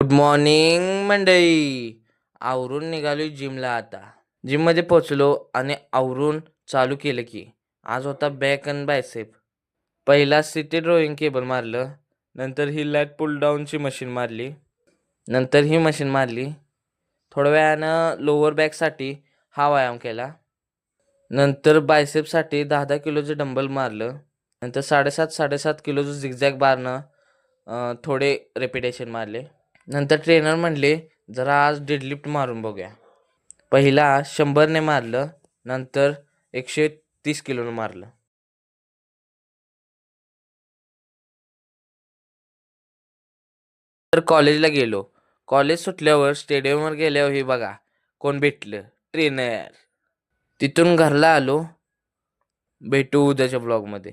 Good morning मंडळी. आवरून निघालोय जिमला आता. जिममध्ये पोचलो आणि आवरून चालू केलं की आज होता बॅक अँड बायसेप. पहिला सिटेड रोईंग केबल मारलं, नंतर ही लॅट पुल डाऊनची मशीन मारली, नंतर ही मशीन मारली. थोड्या वेळानं लोअर बॅकसाठी हा व्यायाम केला. नंतर बायसेपसाठी 10-10 किलोचं डंबल मारलं. नंतर 7.5 किलोचं झिगझॅग बारनं थोडे रेपिटेशन मारले. नंतर ट्रेनर म्हणले जरा आज डेडलिफ्ट मारून बघूया. पहिला 100ने मारलं, नंतर 130 किलोनं मारलं. तर कॉलेजला गेलो. कॉलेज सुटल्यावर स्टेडियमवर गेल्यावर हे बघा कोण भेटलं, ट्रेनर. तिथून घरला आलो. भेटू उद्याच्या ब्लॉगमध्ये.